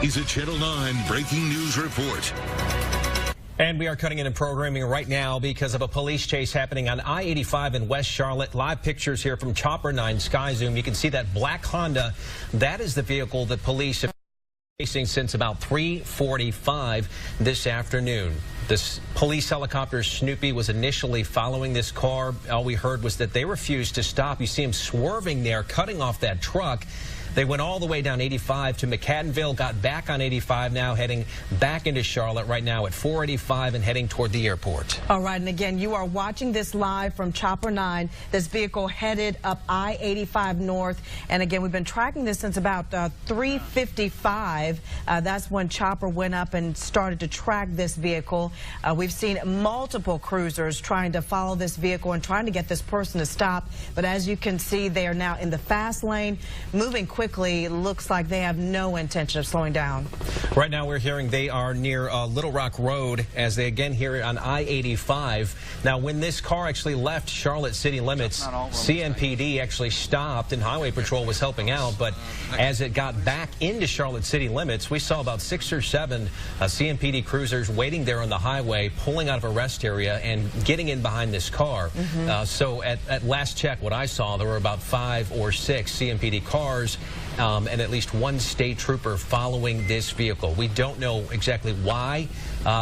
This is a Channel 9 breaking news report. And we are cutting in and programming right now because of a police chase happening on I-85 in West Charlotte. Live pictures here from Chopper 9 Sky Zoom. You can see that black Honda. That is the vehicle that police have been chasing since about 3:45 this afternoon. This police helicopter Snoopy was initially following this car. All we heard was that they refused to stop. You see him swerving there, cutting off that truck. They went all the way down 85 to McAdenville, got back on 85 now, heading back into Charlotte right now at 485 and heading toward the airport. All right, and again, you are watching this live from Chopper 9. This vehicle headed up I-85 north. And again, we've been tracking this since about 3:55. That's when Chopper went up and started to track this vehicle. We've seen multiple cruisers trying to follow this vehicle and trying to get this person to stop. But as you can see, they are now in the fast lane, moving quickly. Looks like they have no intention of slowing down. Right now we're hearing they are near Little Rock Road as they again hear it on I-85. Now when this car actually left Charlotte city limits, CMPD actually stopped and Highway Patrol was helping out, but as it got back into Charlotte city limits, we saw about 6 or 7 CMPD cruisers waiting there on the highway, pulling out of a rest area and getting in behind this car. So at last check, what I saw, there were about 5 or 6 CMPD cars and at least 1 state trooper following this vehicle. We don't know exactly why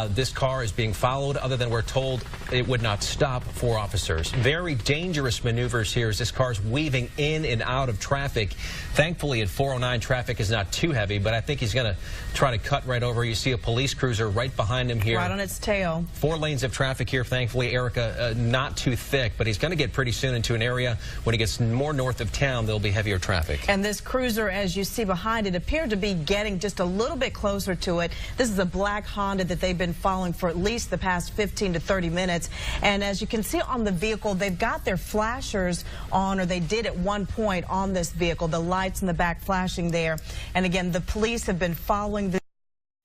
this car is being followed, other than we're told it would not stop for officers. Very dangerous maneuvers here as this car is weaving in and out of traffic. Thankfully, at 409, traffic is not too heavy, but I think he's going to try to cut right over. You see a police cruiser right behind him here. Right on its tail. 4 lanes of traffic here, thankfully, Erica, not too thick, but he's going to get pretty soon into an area when he gets more north of town, there'll be heavier traffic. And this cruiser, as you see behind it, appeared to be getting just a little bit closer to it. This is a black Honda that they've been following for at least the past 15 to 30 minutes. And as you can see on the vehicle, they've got their flashers on, or they did at one point on this vehicle, the lights in the back flashing there. And again, the police have been following the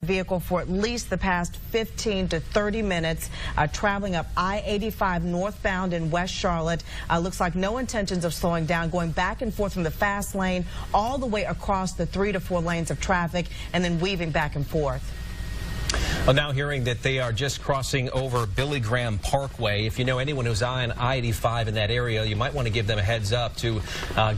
vehicle for at least the past 15 to 30 minutes, traveling up I-85 northbound in West Charlotte. Looks like no intentions of slowing down, going back and forth from the fast lane all the way across the 3 to 4 lanes of traffic and then weaving back and forth. Well, now hearing that they are just crossing over Billy Graham Parkway. If you know anyone who's on I-85 in that area, you might want to give them a heads up to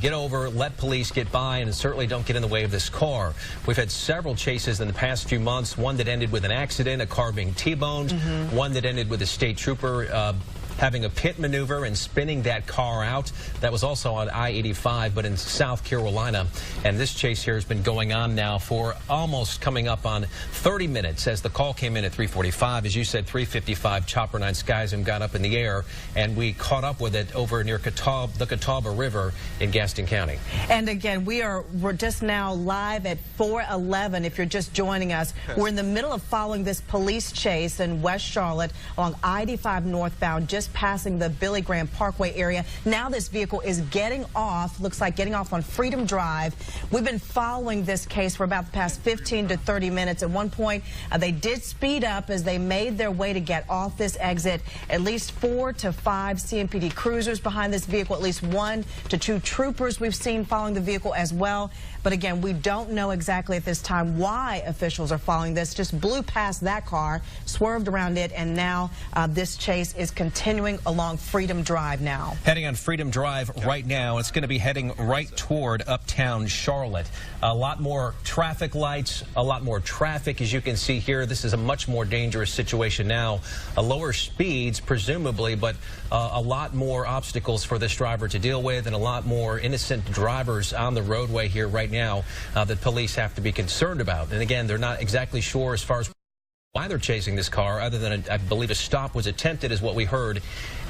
get over, let police get by, and certainly don't get in the way of this car. We've had several chases in the past few months, one that ended with an accident, a car being T-boned, one that ended with a state trooper having a pit maneuver and spinning that car out. That was also on I-85, but in South Carolina. And this chase here has been going on now for almost coming up on 30 minutes as the call came in at 3:45. As you said, 3:55, Chopper 9 Sky Zoom got up in the air, and we caught up with it over near the Catawba River in Gaston County. And again, we're just now live at 411. If you're just joining us, we're in the middle of following this police chase in West Charlotte along I-85 northbound, just passing the Billy Graham Parkway area. Now this vehicle is getting off, looks like getting off on Freedom Drive. We've been following this case for about the past 15 to 30 minutes. At one point, they did speed up as they made their way to get off this exit. At least 4 to 5 CMPD cruisers behind this vehicle, at least 1 to 2 troopers we've seen following the vehicle as well. But again, we don't know exactly at this time why officials are following this. Just blew past that car, swerved around it, and now this chase is continuing along Freedom Drive now. Heading on Freedom Drive right now. It's going to be heading right toward uptown Charlotte. A lot more traffic lights, a lot more traffic, as you can see here. This is a much more dangerous situation now. Lower speeds, presumably, but a lot more obstacles for this driver to deal with, and a lot more innocent drivers on the roadway here right now that police have to be concerned about. And again, they're not exactly sure as far as why they're chasing this car, other than I believe a stop was attempted is what we heard,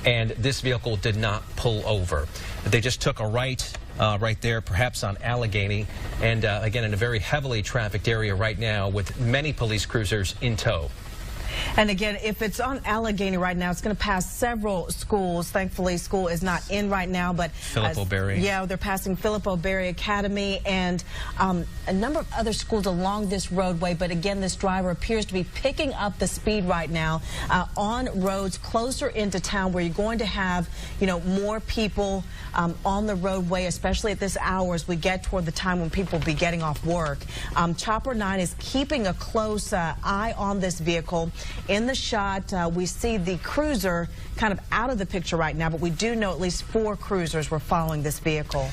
and this vehicle did not pull over. They just took a right there, perhaps on Allegheny, and again in a very heavily trafficked area right now with many police cruisers in tow. And again, if it's on Allegheny right now, it's going to pass several schools. Thankfully, school is not in right now, but Philip O'Berry. Yeah, they're passing Philip O'Berry Academy and a number of other schools along this roadway. But again, this driver appears to be picking up the speed right now on roads closer into town where you're going to have, more people on the roadway, especially at this hour as we get toward the time when people will be getting off work. Chopper 9 is keeping a close eye on this vehicle. In the shot, we see the cruiser kind of out of the picture right now, but we do know at least 4 cruisers were following this vehicle.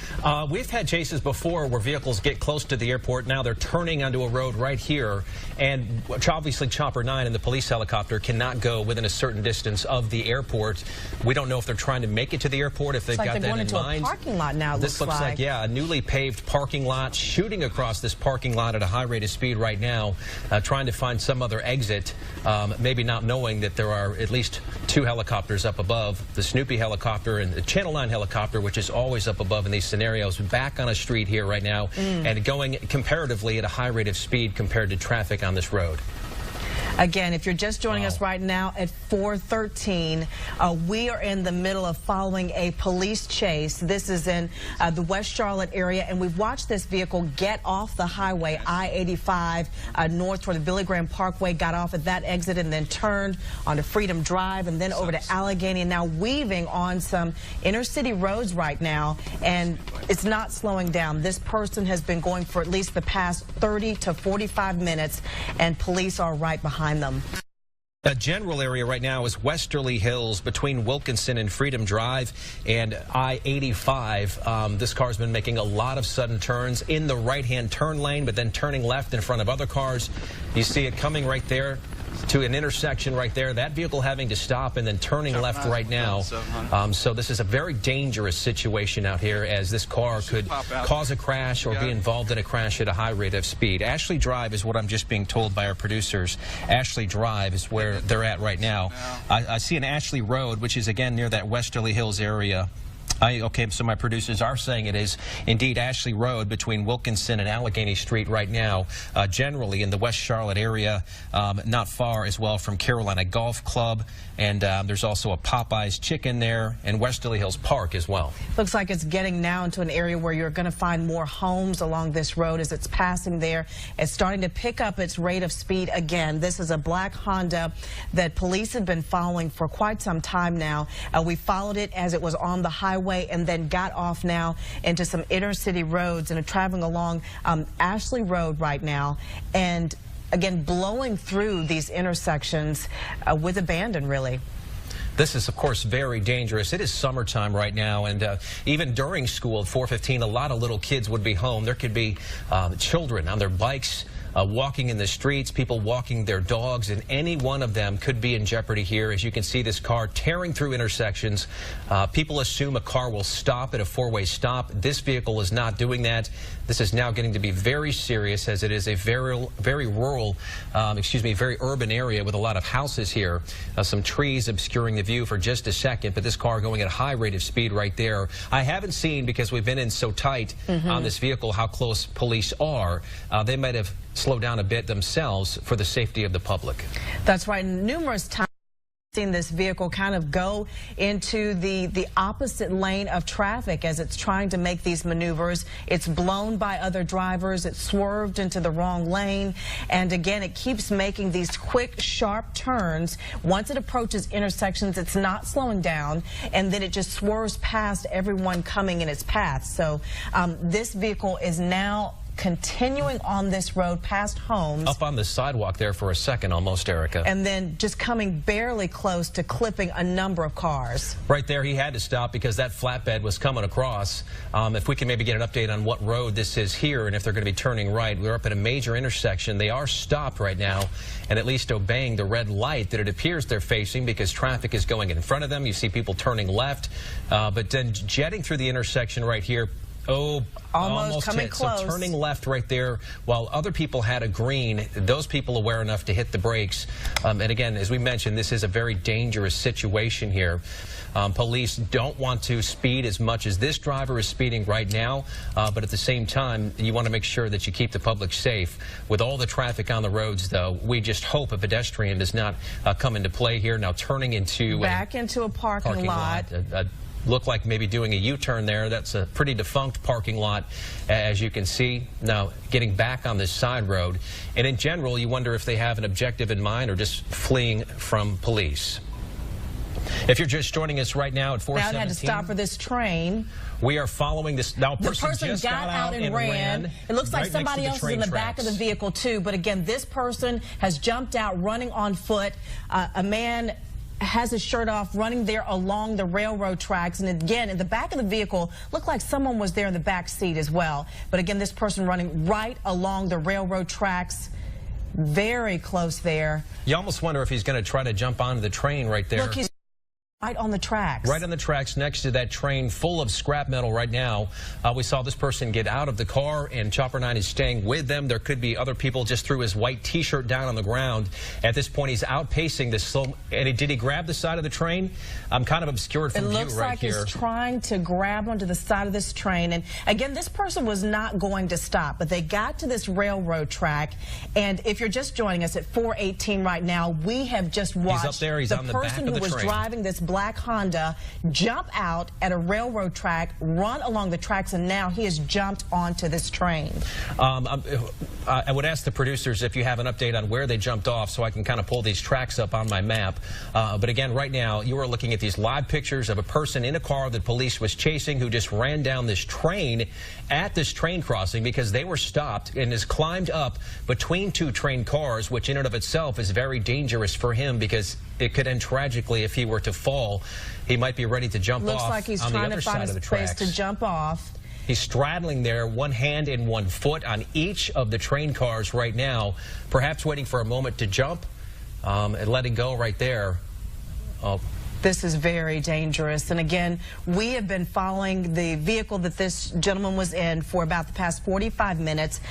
We've had chases before where vehicles get close to the airport. Now they're turning onto a road right here, and obviously Chopper 9 and the police helicopter cannot go within a certain distance of the airport. We don't know if they're trying to make it to the airport, if they've got that in mind. It's like they're going into a parking lot now. This looks like, yeah, a newly paved parking lot, shooting across this parking lot at a high rate of speed right now, trying to find some other exit, maybe not knowing that there are at least 2 helicopters up above, the Snoopy helicopter and the Channel 9 helicopter, which is always up above in these scenarios, back on a street here right now and going comparatively at a high rate of speed compared to traffic on this road. Again, if you're just joining us right now at 4:13, we are in the middle of following a police chase. This is in the West Charlotte area, and we've watched this vehicle get off the highway, I-85, north toward the Billy Graham Parkway, got off at that exit and then turned onto Freedom Drive and then over to Allegheny, and now weaving on some inner city roads right now, and it's not slowing down. This person has been going for at least the past 30 to 45 minutes, and police are right behind them. The general area right now is Westerly Hills between Wilkinson and Freedom Drive and I-85. This car's been making a lot of sudden turns in the right-hand turn lane, but then turning left in front of other cars. You see it coming right there to an intersection right there. That vehicle having to stop and then turning left right now. So this is a very dangerous situation out here, as this car could cause a crash or be involved in a crash at a high rate of speed. Ashley Drive is what I'm just being told by our producers. Ashley Drive is where they're at right now. I see an Ashley Road, which is again near that Westerly Hills area. Okay, so my producers are saying it is indeed Ashley Road between Wilkinson and Allegheny Street right now, generally in the West Charlotte area, not far as well from Carolina Golf Club, and there's also a Popeye's Chicken there and Westerly Hills Park as well. Looks like it's getting now into an area where you're going to find more homes along this road as it's passing there. It's starting to pick up its rate of speed again. This is a black Honda that police have been following for quite some time now. We followed it as it was on the highway and then got off now into some inner city roads and are traveling along Ashley Road right now, and again blowing through these intersections with abandon, really. This is, of course, very dangerous. It is summertime right now, and even during school at 4:15, a lot of little kids would be home. There could be children on their bikes, walking in the streets, people walking their dogs, and any one of them could be in jeopardy here. As you can see, this car tearing through intersections. People assume a car will stop at a 4-way stop. This vehicle is not doing that. This is now getting to be very serious, as it is a very rural, very urban area with a lot of houses here. Some trees obscuring the view for just a second, but this car going at a high rate of speed right there. I haven't seen, because we've been in so tight on this vehicle, how close police are. They might have slowed down a bit themselves for the safety of the public. That's right. Numerous times seen this vehicle kind of go into the opposite lane of traffic as it's trying to make these maneuvers. It's blown by other drivers. It swerved into the wrong lane. And again, it keeps making these quick, sharp turns. Once it approaches intersections, it's not slowing down, and then it just swerves past everyone coming in its path. So this vehicle is now continuing on this road past homes. Up on the sidewalk there for a second almost, Erica. And then just coming barely close to clipping a number of cars. Right there, he had to stop because that flatbed was coming across. If we can maybe get an update on what road this is here and if they're going to be turning right. We're up at a major intersection. They are stopped right now and at least obeying the red light that it appears they're facing, because traffic is going in front of them. You see people turning left, but then jetting through the intersection right here. Almost coming hit. close. So turning left right there, while other people had a green, those people aware enough to hit the brakes. And again, as we mentioned, this is a very dangerous situation here. Police don't want to speed as much as this driver is speeding right now, but at the same time, you want to make sure that you keep the public safe. With all the traffic on the roads, though, we just hope a pedestrian does not come into play here. Now turning into back into a parking lot. Look like maybe doing a U-turn there. That's a pretty defunct parking lot, as you can see. Now, getting back on this side road. And in general, you wonder if they have an objective in mind or just fleeing from police. If you're just joining us right now at 417. Now it had to stop for this train. We are following this. Now, the person just got out and ran. It looks like somebody else is in the back of the vehicle, too. But again, this person has jumped out running on foot. A man has his shirt off, running there along the railroad tracks. And again, in the back of the vehicle, looked like someone was there in the back seat as well. But again, this person running right along the railroad tracks, very close there. You almost wonder if he's going to try to jump onto the train right there. Look, he's right on the tracks. Right on the tracks next to that train full of scrap metal right now. We saw this person get out of the car, and Chopper 9 is staying with them. There could be other people. Just threw his white T-shirt down on the ground. At this point, he's outpacing this slow. And did he grab the side of the train? I'm kind of obscured from view right here. It looks like he's trying to grab onto the side of this train. And again, this person was not going to stop, but they got to this railroad track. And if you're just joining us at 418 right now, we have just watched he's up there. He's on the back of the train. The person who was driving this black Honda jump out at a railroad track, run along the tracks, and now he has jumped onto this train. I would ask the producers if you have an update on where they jumped off so I can kind of pull these tracks up on my map. But again, right now, you are looking at these live pictures of a person in a car that police was chasing who just ran down this train at this train crossing because they were stopped and has climbed up between two train cars, which in and of itself is very dangerous for him because it could end tragically if he were to fall. He might be ready to jump Looks off like he's on the trying other to find side of the a place tracks. to jump off. He's straddling there, one hand and one foot on each of the train cars right now, perhaps waiting for a moment to jump and letting go right there. This is very dangerous. And again, we have been following the vehicle that this gentleman was in for about the past 45 minutes,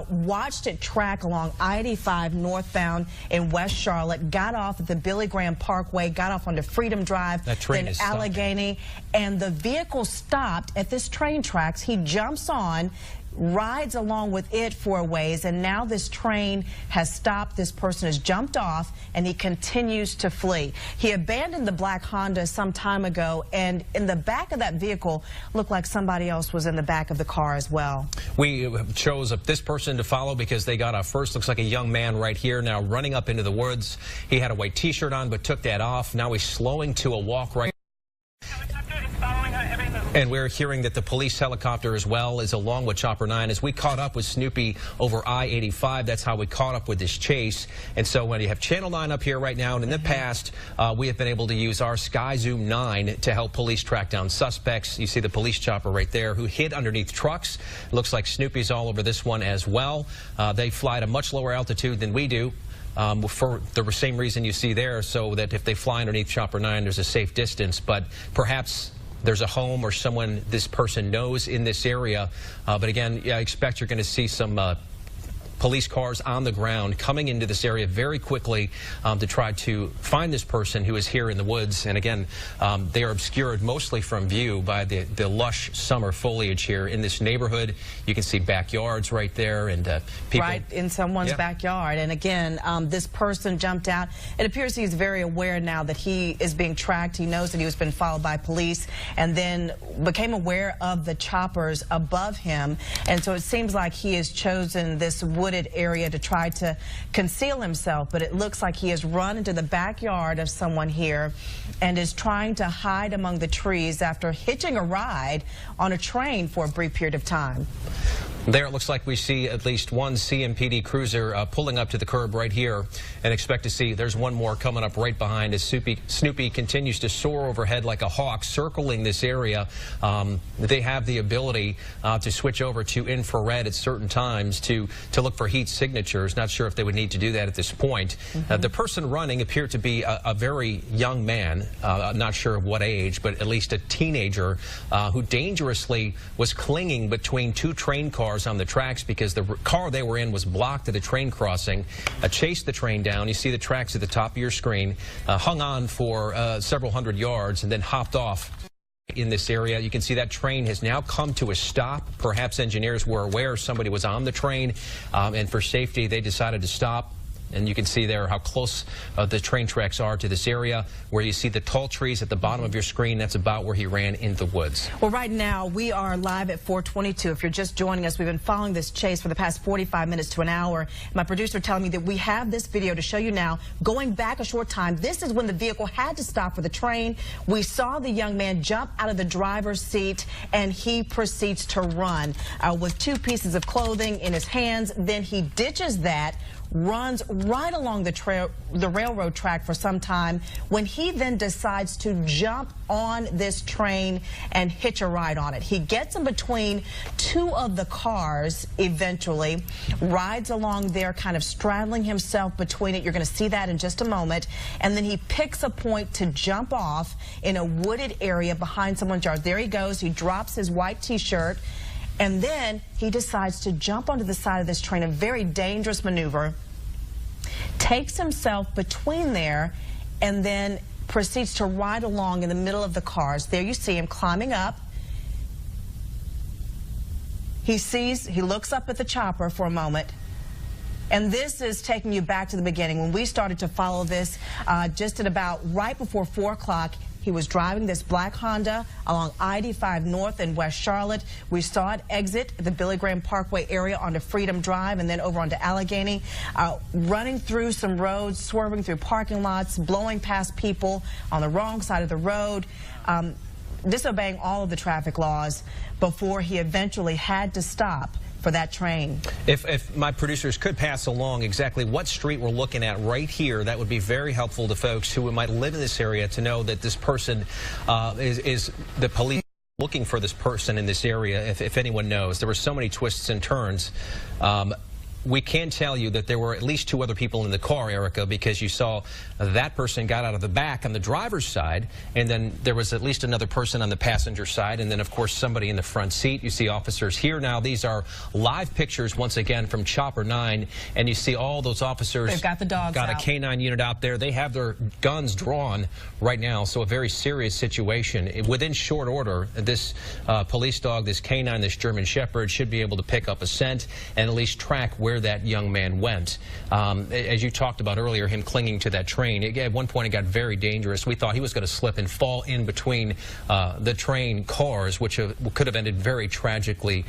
watched it track along I-85 northbound in West Charlotte, got off at the Billy Graham Parkway, got off onto Freedom Drive, then Allegheny, and the vehicle stopped at this train tracks. He jumps on, rides along with it for a ways, and now this train has stopped. This person has jumped off, and he continues to flee. He abandoned the black Honda some time ago, and in the back of that vehicle looked like somebody else was in the back of the car as well. We chose this person to follow because they got off first. Looks like a young man right here now running up into the woods. He had a white T-shirt on but took that off. Now he's slowing to a walk right. And we're hearing that the police helicopter as well is along with Chopper 9. As we caught up with Snoopy over I-85, that's how we caught up with this chase. And so when you have Channel 9 up here right now, and in the past, we have been able to use our Sky Zoom 9 to help police track down suspects. You see the police chopper right there who hid underneath trucks. Looks like Snoopy's all over this one as well. They fly at a much lower altitude than we do. For the same reason you see there, so that if they fly underneath Chopper 9, there's a safe distance. But perhaps there's a home or someone this person knows in this area. But again, I expect you're going to see some police cars on the ground coming into this area very quickly to try to find this person who is here in the woods. And again, they are obscured mostly from view by the lush summer foliage here in this neighborhood. You can see backyards right there and people right in someone's backyard. And again, this person jumped out. It appears he's very aware now that he is being tracked. He knows that he was being followed by police and then became aware of the choppers above him. And so it seems like he has chosen this wooded area to try to conceal himself, but it looks like he has run into the backyard of someone here and is trying to hide among the trees after hitching a ride on a train for a brief period of time. There it looks like we see at least one CMPD cruiser pulling up to the curb right here, and expect to see there's one more coming up right behind as Snoopy continues to soar overhead like a hawk, circling this area. They have the ability to switch over to infrared at certain times to look for heat signatures. Not sure if they would need to do that at this point. The person running appeared to be a very young man, not sure of what age, but at least a teenager who dangerously was clinging between two train cars on the tracks because the car they were in was blocked at a train crossing. Chased the train down. You see the tracks at the top of your screen. Hung on for several hundred yards and then hopped off in this area. You can see that train has now come to a stop. Perhaps engineers were aware somebody was on the train, and for safety they decided to stop. And you can see there how close the train tracks are to this area. Where you see the tall trees at the bottom of your screen, that's about where he ran into the woods. Well, right now we are live at 422. If you're just joining us, we've been following this chase for the past 45 minutes to an hour. My producer telling me that we have this video to show you now. Going back a short time, this is when the vehicle had to stop for the train. We saw the young man jump out of the driver's seat, and he proceeds to run with two pieces of clothing in his hands. Then he ditches that, runs right along the railroad track for some time, when he then decides to jump on this train and hitch a ride on it. He gets in between two of the cars eventually, rides along there kind of straddling himself between it. You're going to see that in just a moment. And then he picks a point to jump off in a wooded area behind someone's yard. There he goes. He drops his white T-shirt. And then he decides to jump onto the side of this train, a very dangerous maneuver, takes himself between there, and then proceeds to ride along in the middle of the cars. There you see him climbing up. He looks up at the chopper for a moment. And this is taking you back to the beginning. When we started to follow this, just at about right before 4 o'clock, he was driving this black Honda along I-85 North in West Charlotte. We saw it exit the Billy Graham Parkway area onto Freedom Drive and then over onto Allegheny, running through some roads, swerving through parking lots, blowing past people on the wrong side of the road, disobeying all of the traffic laws before he eventually had to stop for that train. If my producers could pass along exactly what street we're looking at right here, that would be very helpful to folks who might live in this area to know that this person is the police looking for this person in this area, if anyone knows. There were so many twists and turns. We can tell you that there were at least 2 other people in the car, Erica, because you saw that person got out of the back on the driver's side, and then there was at least another person on the passenger side, and then, of course, somebody in the front seat. You see officers here now. These are live pictures, once again, from Chopper 9, and you see all those officers. They've got the dogs out. Got a K-9 unit out there. They have their guns drawn right now, so a very serious situation. Within short order, this police dog, this K-9, this German Shepherd, should be able to pick up a scent and at least track where that young man went. As you talked about earlier, him clinging to that train, at one point it got very dangerous. We thought he was going to slip and fall in between the train cars, which could have ended very tragically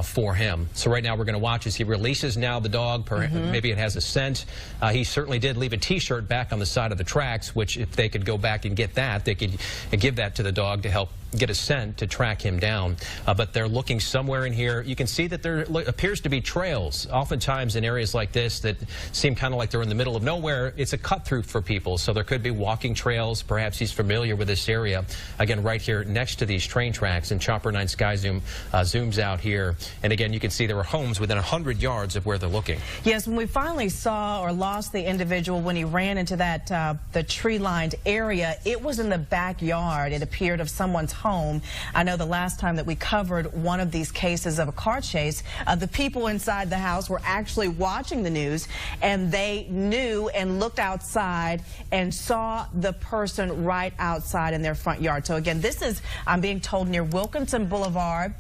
for him. So right now we're going to watch as he releases now the dog. Maybe it has a scent. He certainly did leave a T-shirt back on the side of the tracks, which if they could go back and get that, they could give that to the dog to help get a scent to track him down. But they're looking somewhere in here. You can see that there appears to be trails. Oftentimes in areas like this that seem kind of like they're in the middle of nowhere, it's a cut through for people. So there could be walking trails. Perhaps he's familiar with this area. Again, right here next to these train tracks, and Chopper 9 Sky Zoom zooms out here. And again, you can see there were homes within 100 yards of where they're looking. Yes, when we finally saw or lost the individual when he ran into that the tree-lined area, it was in the backyard, it appeared, of someone's home. I know the last time that we covered one of these cases of a car chase, the people inside the house were actually watching the news, and they knew and looked outside and saw the person right outside in their front yard. So again, this is, I'm being told, near Wilkinson Boulevard.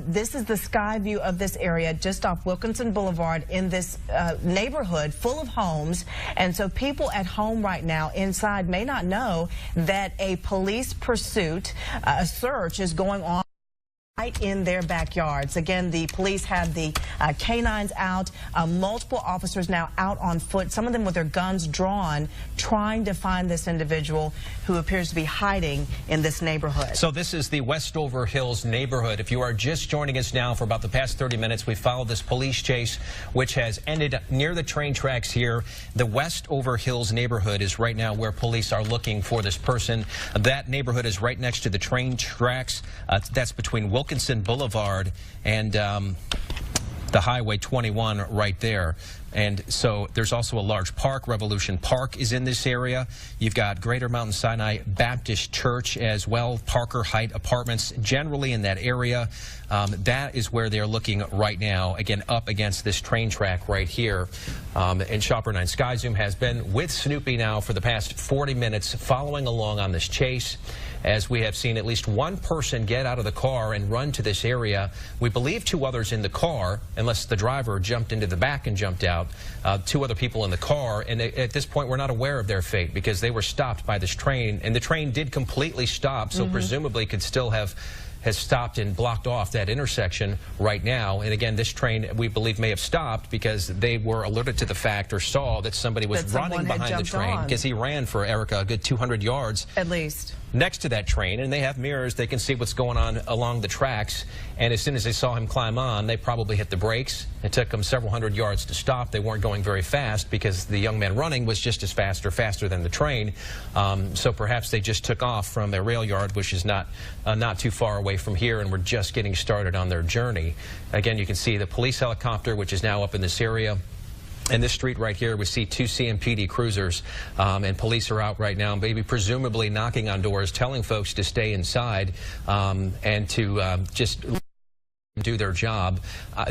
This is the sky view of this area just off Wilkinson Boulevard in this neighborhood full of homes. And so people at home right now inside may not know that a police pursuit, a search is going on right in their backyards. Again, the police had the canines out, multiple officers now out on foot, some of them with their guns drawn, trying to find this individual who appears to be hiding in this neighborhood. So this is the Westover Hills neighborhood. If you are just joining us now, for about the past 30 minutes, we followed this police chase, which has ended near the train tracks here. The Westover Hills neighborhood is right now where police are looking for this person. That neighborhood is right next to the train tracks. That's between Wilkinson Boulevard and the Highway 21 right there. And so there's also a large park. Revolution Park is in this area. You've got Greater Mountain Sinai Baptist Church as well, Parker Height Apartments generally in that area. That is where they're looking right now, again, up against this train track right here. And Chopper 9 Sky Zoom has been with Snoopy now for the past 40 minutes, following along on this chase, as we have seen at least one person get out of the car and run to this area. We believe 2 others in the car, unless the driver jumped into the back and jumped out. 2 other people in the car, and at this point we're not aware of their fate because they were stopped by this train, and the train did completely stop, so presumably could still has stopped and blocked off that intersection right now. And again, this train, we believe, may have stopped because they were alerted to the fact or saw that somebody was running behind the train, because he ran for, Erica, a good 200 yards. At least. Next to that train, and they have mirrors. They can see what's going on along the tracks. And as soon as they saw him climb on, they probably hit the brakes. It took them several hundred yards to stop. They weren't going very fast because the young man running was just as fast or faster than the train. So perhaps they just took off from their rail yard, which is not too far away from here, and were just getting started on their journey. Again, you can see the police helicopter, which is now up in this area. In this street right here, we see 2 CMPD cruisers, and police are out right now, maybe presumably knocking on doors, telling folks to stay inside and to just do their job.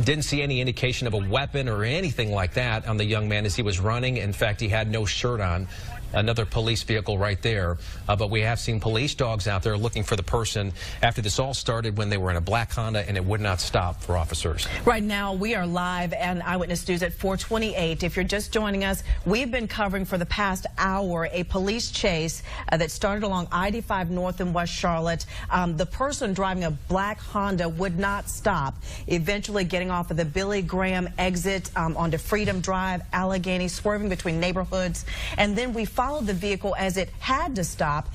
Didn't see any indication of a weapon or anything like that on the young man as he was running. In fact, he had no shirt on. Another police vehicle right there. But we have seen police dogs out there looking for the person after this all started when they were in a black Honda, and it would not stop for officers. Right now, we are live and Eyewitness News at 428. If you're just joining us, we've been covering for the past hour a police chase that started along I-85 North in West Charlotte. The person driving a black Honda would not stop, eventually getting off of the Billy Graham exit onto Freedom Drive, Allegheny, swerving between neighborhoods. And then we followed the vehicle as it had to stop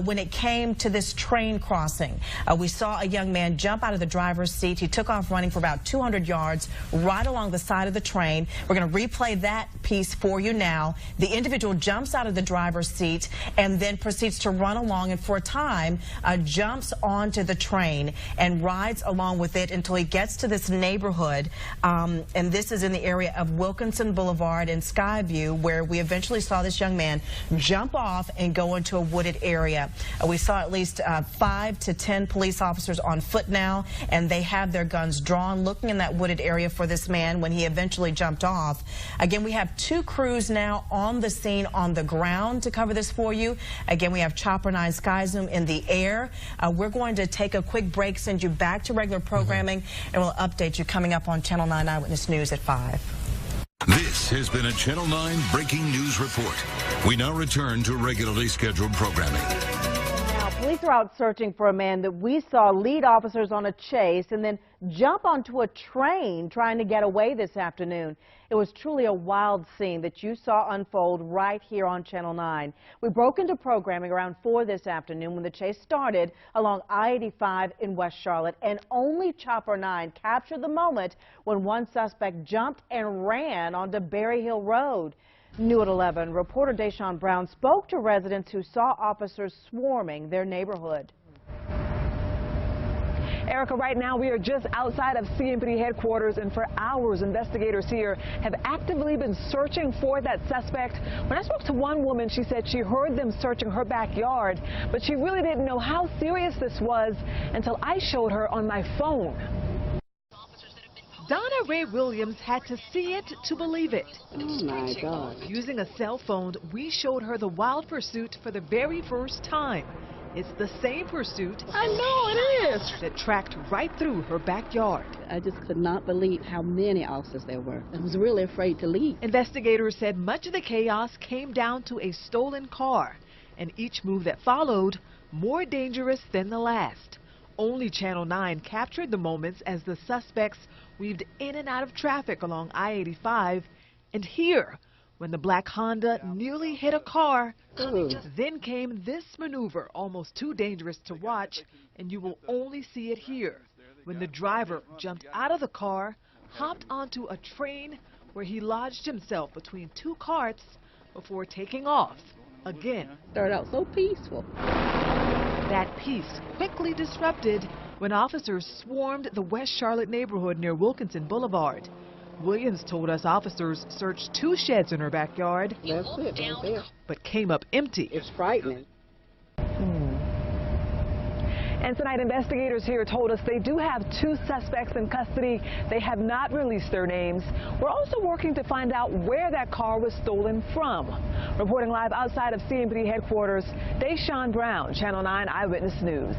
when it came to this train crossing. We saw a young man jump out of the driver's seat. He took off running for about 200 yards right along the side of the train. We're going to replay that piece for you now. The individual jumps out of the driver's seat and then proceeds to run along, and for a time jumps onto the train and rides along with it until he gets to this neighborhood. And this is in the area of Wilkinson Boulevard and Skyview, where we eventually saw this young man jump off and go into a wooded area. We saw at least 5 to 10 police officers on foot now, and they have their guns drawn, looking in that wooded area for this man when he eventually jumped off. Again, we have 2 crews now on the scene on the ground to cover this for you. Again, we have Chopper 9 Sky Zoom in the air. We're going to take a quick break, send you back to regular programming, and we'll update you coming up on Channel 9 Eyewitness News at 5. This has been a Channel 9 breaking news report. We now return to regularly scheduled programming. Now, police are out searching for a man that we saw lead officers on a chase and then jump onto a train trying to get away this afternoon. It was truly a wild scene that you saw unfold right here on Channel 9. We broke into programming around 4 this afternoon when the chase started along I-85 in West Charlotte, and only Chopper 9 captured the moment when one suspect jumped and ran onto Berry Hill Road. New at 11, reporter Deshaun Brown spoke to residents who saw officers swarming their neighborhood. Erica, right now we are just outside of CMPD headquarters, and for hours investigators here have actively been searching for that suspect. When I spoke to one woman, she said she heard them searching her backyard, but she really didn't know how serious this was until I showed her on my phone. Donna Ray Williams had to see it to believe it. Oh my God. Using a cell phone, we showed her the wild pursuit for the very first time. It's the same pursuit. I know it is. That tracked right through her backyard. I just could not believe how many officers there were. I was really afraid to leave. Investigators said much of the chaos came down to a stolen car, and each move that followed more dangerous than the last. Only Channel 9 captured the moments as the suspects weaved in and out of traffic along I-85. And here, when the black Honda nearly hit a car, then came this maneuver, almost too dangerous to watch, and you will only see it here, when the driver jumped out of the car, hopped onto a train where he lodged himself between two carts before taking off again. Started out so peaceful. That peace quickly disrupted when officers swarmed the West Charlotte neighborhood near Wilkinson Boulevard. Williams told us officers searched 2 sheds in her backyard, That's it right there. but came up empty. It's frightening. And tonight, investigators here told us they do have 2 suspects in custody. They have not released their names. We're also working to find out where that car was stolen from. Reporting live outside of CMPD headquarters, Deshaun Brown, Channel 9 Eyewitness News.